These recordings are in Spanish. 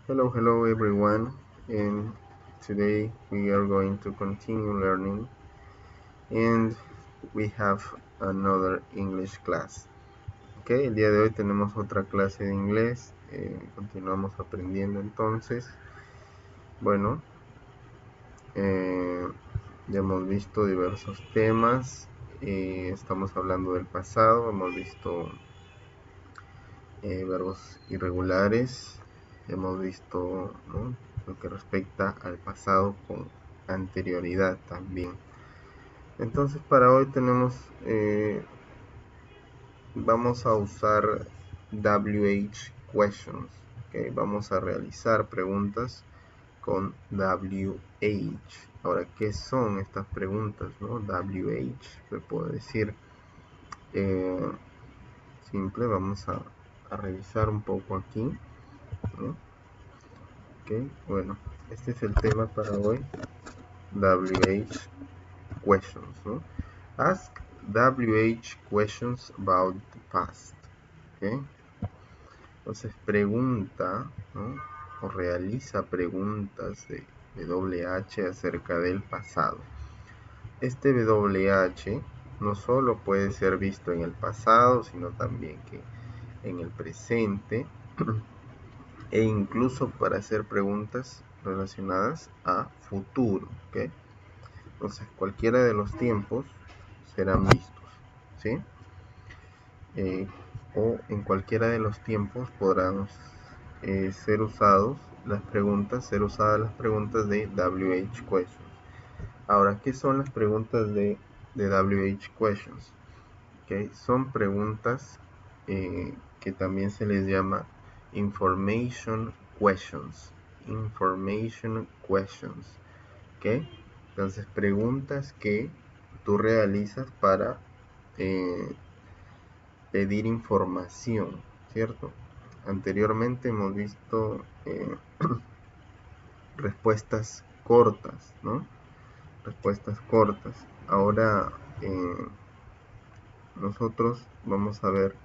Hello everyone, and today we are going to continue learning, and we have another English class. Okay, el día de hoy tenemos otra clase de inglés, continuamos aprendiendo entonces. Bueno, ya hemos visto diversos temas, estamos hablando del pasado, hemos visto verbos irregulares, hemos visto, ¿no?, lo que respecta al pasado con anterioridad también. Entonces para hoy vamos a usar WH questions, ¿okay? Vamos a realizar preguntas con WH. Ahora, ¿qué son estas preguntas, no? WH, se puede decir simple. Vamos a revisar un poco aquí, ¿no? Ok, bueno, este es el tema para hoy. WH questions, ¿no? Ask WH questions about the past. ¿Okay? Entonces pregunta, ¿no?, o realiza preguntas de WH acerca del pasado. Este WH no solo puede ser visto en el pasado, sino también que en el presente e incluso para hacer preguntas relacionadas a futuro, ¿okay? Entonces cualquiera de los tiempos serán vistos, ¿sí? O en cualquiera de los tiempos podrán ser usadas las preguntas de WH questions. Ahora, ¿qué son las preguntas de WH questions? ¿Okay? Son preguntas que también se les llama information questions. Information questions. ¿Okay? Entonces, preguntas que tú realizas para pedir información, ¿cierto? Anteriormente hemos visto respuestas cortas, ¿no? Respuestas cortas. Ahora nosotros vamos a ver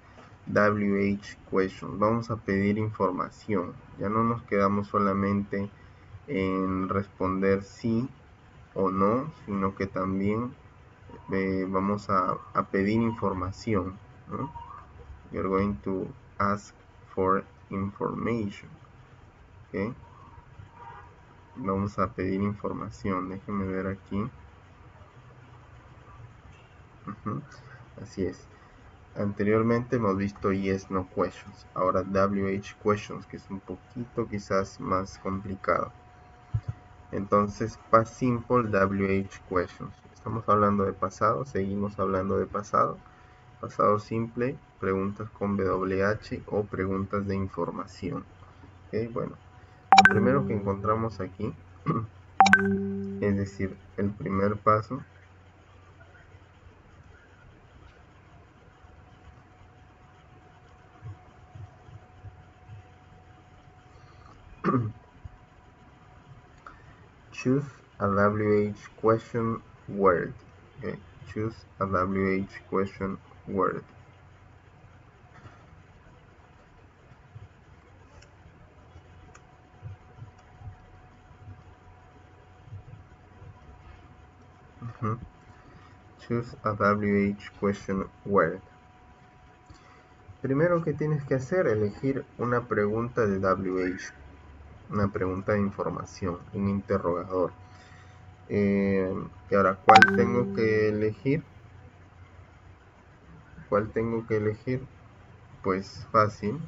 WH questions. Vamos a pedir información. Ya no nos quedamos solamente en responder sí o no, sino que también vamos a pedir información, ¿no? You're going to ask for information. ¿Okay? Vamos a pedir información. Déjenme ver aquí. Así es. Anteriormente hemos visto yes, no questions. Ahora WH questions, que es un poquito quizás más complicado. Entonces, past simple, WH questions. Estamos hablando de pasado, seguimos hablando de pasado. Pasado simple, preguntas con WH o preguntas de información. ¿Okay? Bueno, lo primero que encontramos aquí, es decir, el primer paso, choose a WH question word. Okay? Choose a WH question word. Choose a WH question word. Primero que tienes que hacer, elegir una pregunta de WH, una pregunta de información, un interrogador. Y ahora, ¿cuál tengo que elegir? ¿Cuál tengo que elegir? Pues fácil.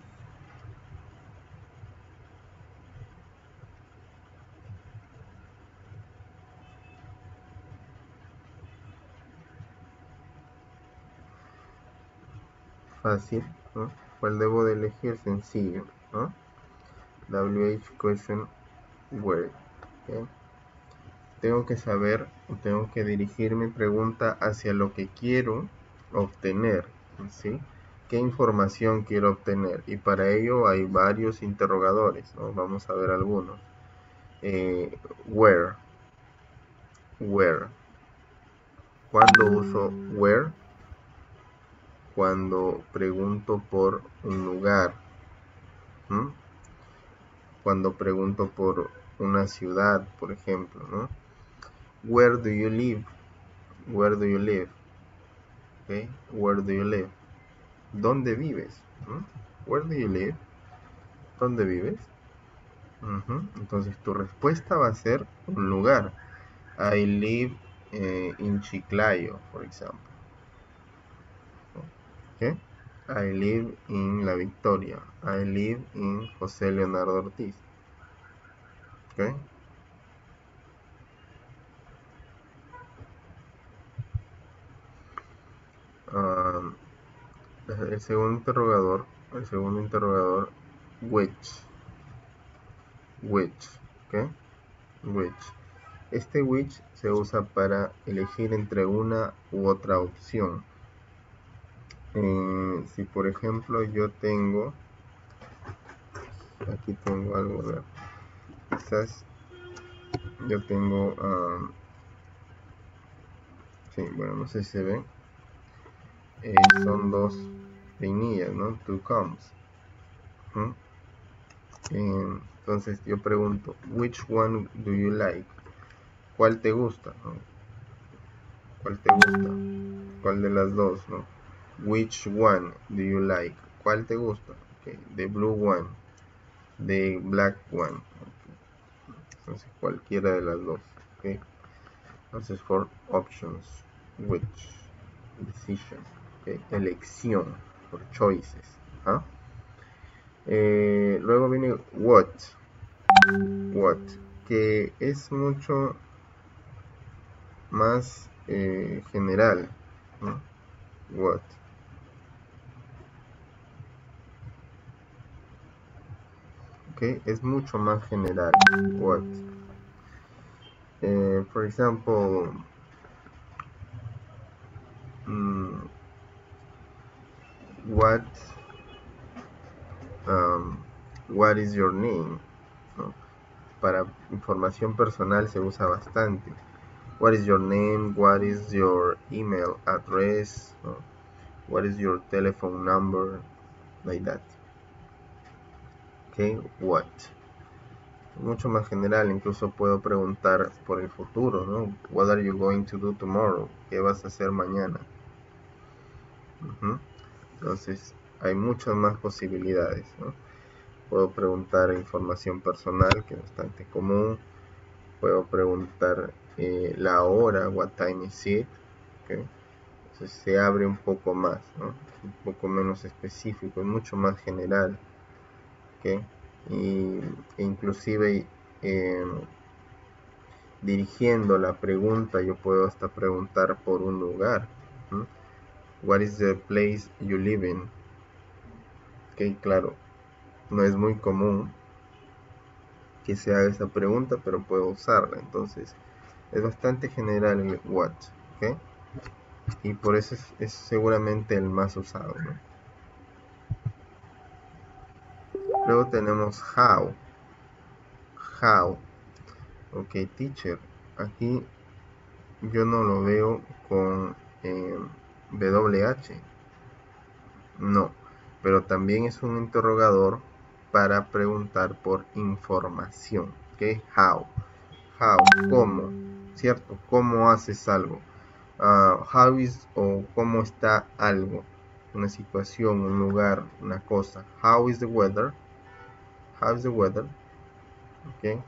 Fácil, ¿no? ¿Cuál debo de elegir? Sencillo, ¿no? WH question word. ¿Okay? Tengo que saber, tengo que dirigir mi pregunta hacia lo que quiero obtener, ¿sí? ¿Qué información quiero obtener? Y para ello hay varios interrogadores, ¿no? Vamos a ver algunos. Where. ¿Cuándo uso where? Cuando pregunto por un lugar. cuando pregunto por una ciudad, por ejemplo, ¿no? Where do you live? Where do you live? Okay. Where do you live? ¿Dónde vives? ¿no? Where do you live? ¿Dónde vives? Entonces tu respuesta va a ser un lugar. I live in Chiclayo, por ejemplo. Okay. I live in La Victoria. I live in José Leonardo Ortiz. Okay. El segundo interrogador, which, ¿ok? Which. Este which se usa para elegir entre una u otra opción. Si por ejemplo yo tengo, aquí tengo algo, ¿verdad? Quizás yo tengo, sí, bueno, no sé si se ven, son dos vainillas, ¿no? Two comes. Entonces yo pregunto, which one do you like? ¿Cuál te gusta? ¿no? ¿Cuál te gusta? ¿Cuál de las dos? ¿no? Which one do you like? ¿Cuál te gusta? Okay. The blue one, the black one. Okay. Entonces cualquiera de las dos. Okay. Entonces for options, which, decision, okay. Elección, for choices. ¿ah? Luego viene what, que es mucho más general, ¿no? What. Okay, es mucho más general. What. For example, what is your name? ¿no? Para información personal se usa bastante. What is your name? What is your email address? ¿no? What is your telephone number? Like that. Okay, what. Mucho más general, incluso puedo preguntar por el futuro, ¿no? What are you going to do tomorrow? ¿Qué vas a hacer mañana? Entonces, hay muchas más posibilidades, ¿no? Puedo preguntar información personal, que es bastante común. Puedo preguntar la hora, what time is it? ¿okay? Entonces se abre un poco más, ¿no? Un poco menos específico, es mucho más general. ¿okay? Inclusive dirigiendo la pregunta yo puedo hasta preguntar por un lugar. What is the place you live in? Ok, claro, no es muy común que se haga esa pregunta, pero puedo usarla. Entonces es bastante general el what, ¿ok? Y por eso es seguramente el más usado, ¿no? Luego tenemos how. Ok, teacher, aquí yo no lo veo con WH, no, pero también es un interrogador para preguntar por información. ¿Ok? How, ¿cómo? ¿Cierto? ¿Cómo haces algo? How is o cómo está algo, una situación, un lugar, una cosa. How is the weather? How is the weather? ¿Ok?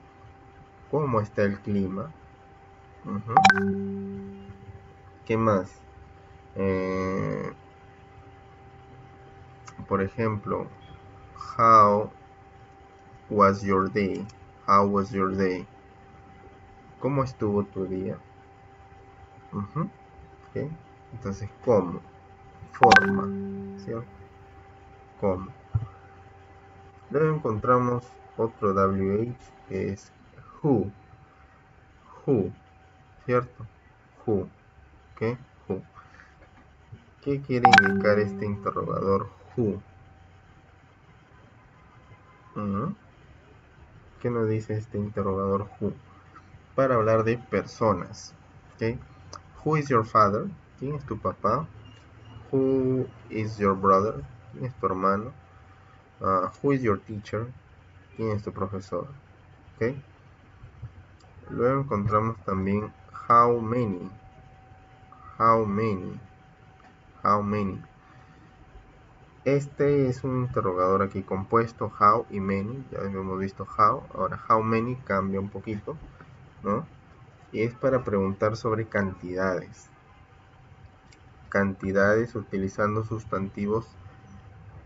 ¿Cómo está el clima? ¿Qué más? Por ejemplo, how was your day? How was your day? ¿Cómo estuvo tu día? ¿Okay? Entonces, ¿cómo? Forma, ¿cierto? ¿Cómo? Luego encontramos otro WH que es who, ¿cierto? Who, ¿ok? Who. ¿Qué quiere indicar este interrogador who? ¿Qué nos dice este interrogador who? Para hablar de personas, ¿ok? Who is your father? ¿Quién es tu papá? Who is your brother? ¿Quién es tu hermano? Who is your teacher? ¿Quién es tu profesor? ¿Ok? Luego encontramos también how many. How many. How many. Este es un interrogador aquí compuesto, how y many. Ya hemos visto how. Ahora how many cambia un poquito, ¿no? Y es para preguntar sobre cantidades. Cantidades utilizando sustantivos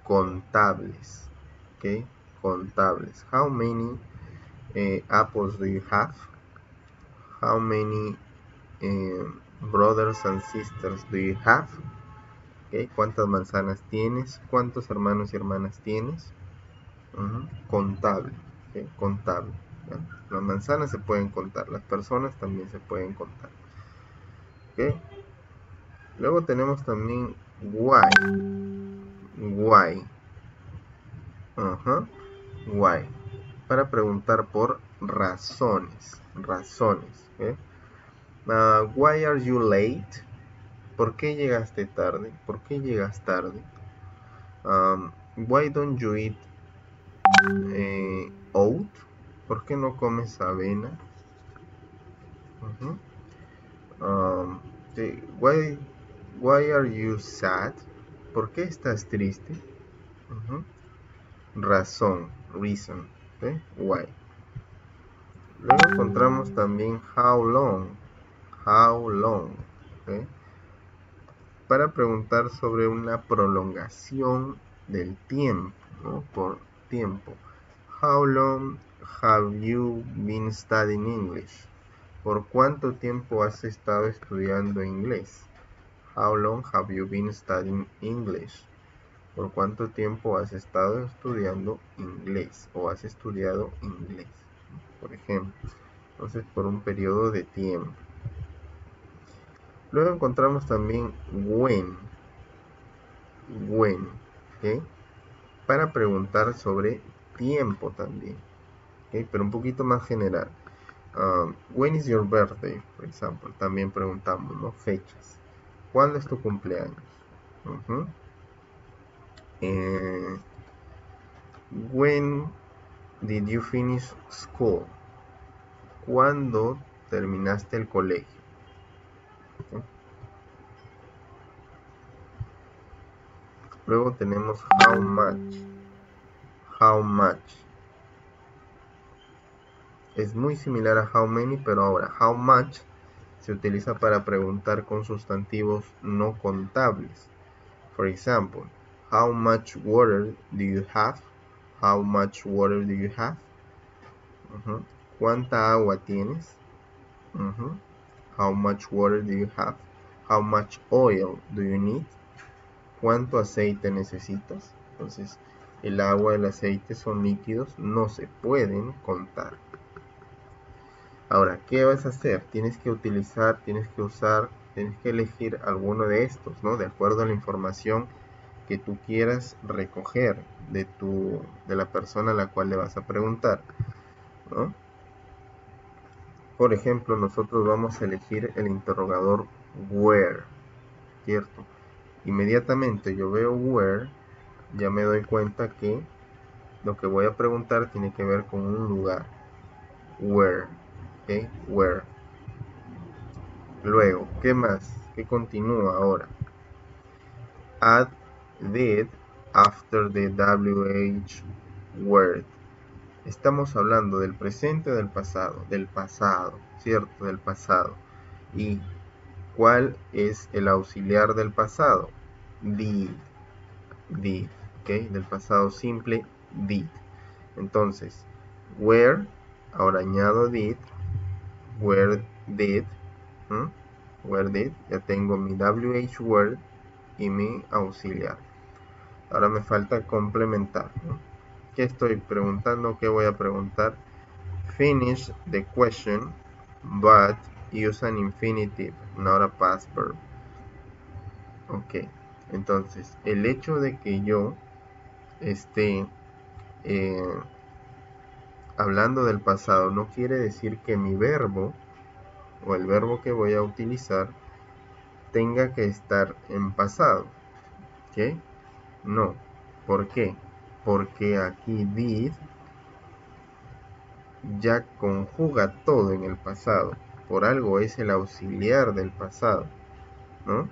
contables. ¿Ok? Contables. How many apples do you have? How many brothers and sisters do you have? ¿Okay? ¿Cuántas manzanas tienes? ¿Cuántos hermanos y hermanas tienes? Contable. ¿Okay? Contable. ¿Ya? Las manzanas se pueden contar, las personas también se pueden contar. ¿Okay? Luego tenemos también why. Why. Why. Para preguntar por razones. Razones. ¿Okay? Why are you late? ¿Por qué llegaste tarde? ¿Por qué llegas tarde? Why don't you eat oat? ¿Por qué no comes avena? Why are you sad? ¿Por qué estás triste? Razón, reason, ¿okay? Why. Luego encontramos también how long. How long, ¿okay? Para preguntar sobre una prolongación del tiempo, ¿no? Por tiempo. How long have you been studying English? ¿Por cuánto tiempo has estado estudiando inglés? How long have you been studying English? ¿Por cuánto tiempo has estado estudiando inglés o has estudiado inglés? Por ejemplo, entonces por un periodo de tiempo. Luego encontramos también when. When, ¿okay? Para preguntar sobre tiempo también, ¿okay? Pero un poquito más general. When is your birthday, por ejemplo? También preguntamos, ¿no? Fechas. ¿Cuándo es tu cumpleaños? When did you finish school? ¿Cuándo terminaste el colegio? ¿Okay? Luego tenemos how much. How much. Es muy similar a how many, pero ahora how much se utiliza para preguntar con sustantivos no contables. For example, how much water do you have? How much water do you have? ¿Cuánta agua tienes? How much water do you have? How much oil do you need? ¿Cuánto aceite necesitas? Entonces, el agua y el aceite son líquidos, no se pueden contar. Ahora, ¿qué vas a hacer? Tienes que utilizar, tienes que usar, tienes que elegir alguno de estos, ¿no? De acuerdo a la información que tú quieras recoger de la persona a la cual le vas a preguntar, ¿no? Por ejemplo, nosotros vamos a elegir el interrogador where, ¿cierto? Inmediatamente yo veo where, ya me doy cuenta que lo que voy a preguntar tiene que ver con un lugar. Where, ¿ok? Where. Luego, ¿qué más? ¿Qué continúa ahora? Add did after the WH word. Estamos hablando del presente o del pasado, ¿cierto? Del pasado. ¿Y cuál es el auxiliar del pasado? Did, ¿ok? Del pasado simple, did. Entonces, where, ahora añado did, where did, ya tengo mi WH word y mi auxiliar. Ahora me falta complementar, ¿no? ¿Qué estoy preguntando? ¿Qué voy a preguntar? Finish the question, but use an infinitive, not a past verb. Ok, entonces, el hecho de que yo esté hablando del pasado no quiere decir que mi verbo o el verbo que voy a utilizar tenga que estar en pasado. ¿Ok? No. ¿Por qué? Porque aquí did ya conjuga todo en el pasado. Por algo es el auxiliar del pasado, ¿no?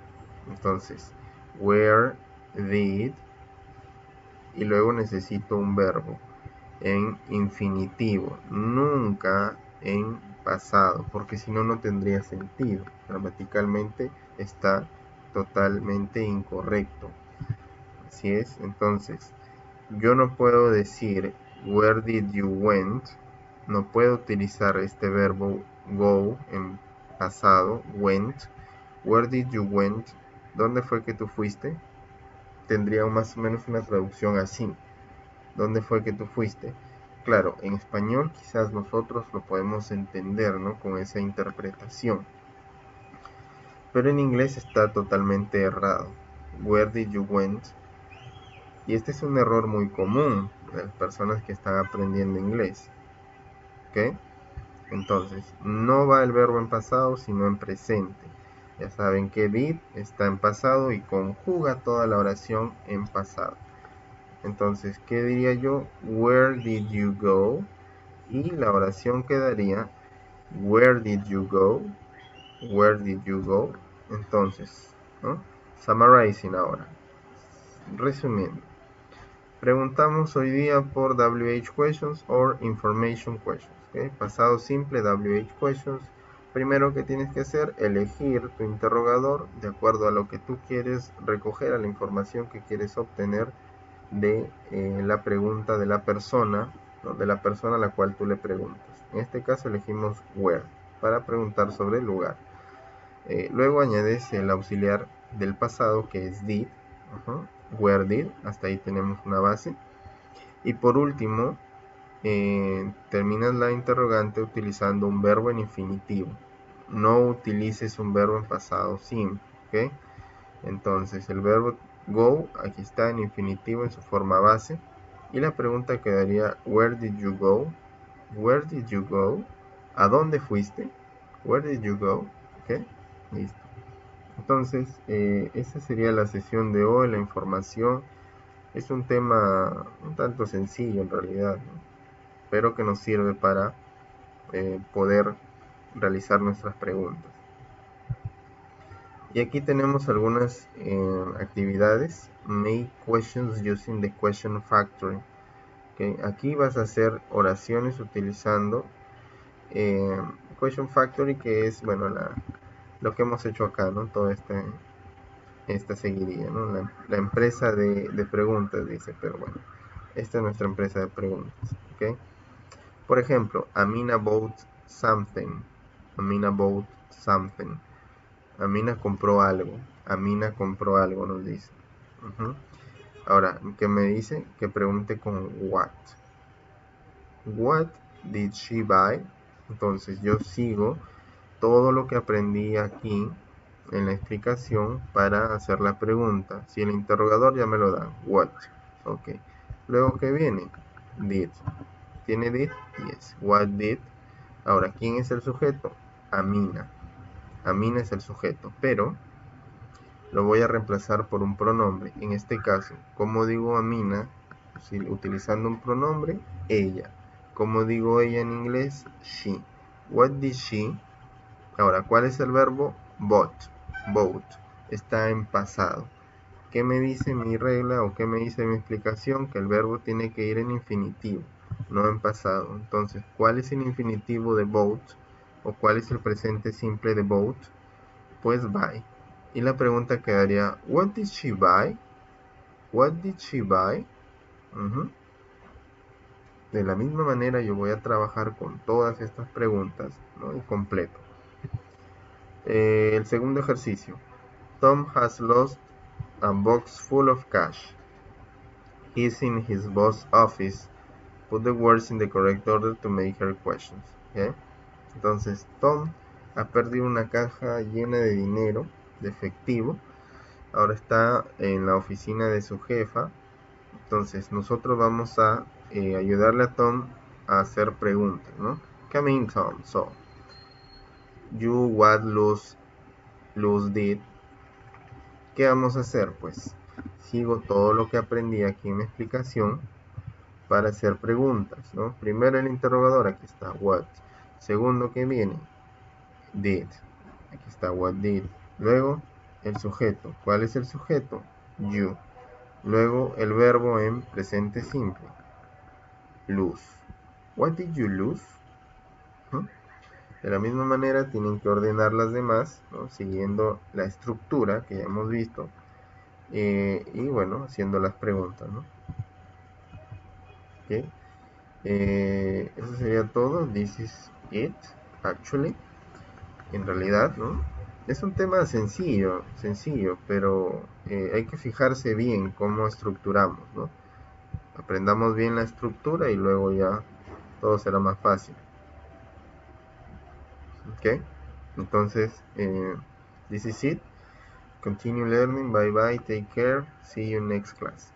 Entonces, where did, y luego necesito un verbo en infinitivo, nunca en pasado, porque si no, no tendría sentido. Gramaticalmente está totalmente incorrecto. Así es, entonces, yo no puedo decir where did you went, no puedo utilizar este verbo go en pasado, went. Where did you went, ¿dónde fue que tú fuiste? Tendría más o menos una traducción así. ¿Dónde fue que tú fuiste? Claro, en español quizás nosotros lo podemos entender, ¿no? Con esa interpretación. Pero en inglés está totalmente errado. Where did you went? Y este es un error muy común de las personas que están aprendiendo inglés. ¿Ok? Entonces, no va el verbo en pasado, sino en presente. Ya saben que did está en pasado y conjuga toda la oración en pasado. Entonces, ¿qué diría yo? Where did you go? Y la oración quedaría where did you go? Where did you go? Entonces, ¿no? Summarizing ahora. Resumiendo. Preguntamos hoy día por WH questions or information questions. ¿Okay? Pasado simple, WH questions. Primero que tienes que hacer, elegir tu interrogador de acuerdo a lo que tú quieres recoger, a la información que quieres obtener de la pregunta de la persona, ¿no? De la persona a la cual tú le preguntas. En este caso elegimos where para preguntar sobre el lugar. Luego añades el auxiliar del pasado que es did. Where did, hasta ahí tenemos una base. Y por último, terminas la interrogante utilizando un verbo en infinitivo. No utilices un verbo en pasado simple, ¿ok? Entonces el verbo go aquí está en infinitivo en su forma base. Y la pregunta quedaría, where did you go? Where did you go? ¿A dónde fuiste? Where did you go? ¿Ok? Listo. Entonces, esa sería la sesión de hoy, la información. Es un tema un tanto sencillo en realidad, ¿no? Pero que nos sirve para poder realizar nuestras preguntas. Y aquí tenemos algunas actividades. Make questions using the question factory. ¿Okay? Aquí vas a hacer oraciones utilizando question factory, que es, bueno, lo que hemos hecho acá, ¿no? Todo esta seguidilla, ¿no? La empresa de preguntas, dice, pero bueno, esta es nuestra empresa de preguntas, ¿ok? Por ejemplo, Amina bought something. Amina bought something. Amina compró algo. Amina compró algo, nos dice. Ahora, ¿qué me dice? Que pregunte con what. What did she buy? Entonces yo sigo todo lo que aprendí aquí en la explicación para hacer la pregunta. Si el interrogador ya me lo da, what. Ok. Luego, ¿qué viene? Did. ¿Tiene did? Yes. What did? Ahora, ¿quién es el sujeto? Amina. Amina es el sujeto, pero lo voy a reemplazar por un pronombre. En este caso, ¿cómo digo Amina? Si, utilizando un pronombre, ella. ¿Cómo digo ella en inglés? She. What did she? Ahora, ¿cuál es el verbo? Bought. Bought. Está en pasado. ¿Qué me dice mi regla o qué me dice mi explicación? Que el verbo tiene que ir en infinitivo, no en pasado. Entonces, ¿cuál es el infinitivo de bought? ¿O cuál es el presente simple de bought? Pues buy. Y la pregunta quedaría, what did she buy? What did she buy? De la misma manera yo voy a trabajar con todas estas preguntas, ¿no? Y completo. El segundo ejercicio. Tom has lost a box full of cash. He's in his boss office. Put the words in the correct order to make her questions. ¿Okay? Entonces, Tom ha perdido una caja llena de dinero, de efectivo. Ahora está en la oficina de su jefa. Entonces, nosotros vamos a ayudarle a Tom a hacer preguntas, ¿no? Come in, Tom. So, you what lose did. ¿Qué vamos a hacer? Pues sigo todo lo que aprendí aquí en mi explicación para hacer preguntas, ¿no? Primero el interrogador, aquí está, what. Segundo que viene, did. Aquí está, what did. Luego el sujeto. ¿Cuál es el sujeto? You. Luego el verbo en presente simple, lose. What did you lose? ¿No? De la misma manera tienen que ordenar las demás, ¿no? Siguiendo la estructura que ya hemos visto, y bueno, haciendo las preguntas, ¿no? Okay. Eso sería todo. This is it, actually. En realidad, ¿no? Es un tema sencillo, pero hay que fijarse bien cómo estructuramos, ¿no? Aprendamos bien la estructura y luego ya todo será más fácil. ¿Ok? Entonces, this is it. Continue learning. Bye bye. Take care. See you next class.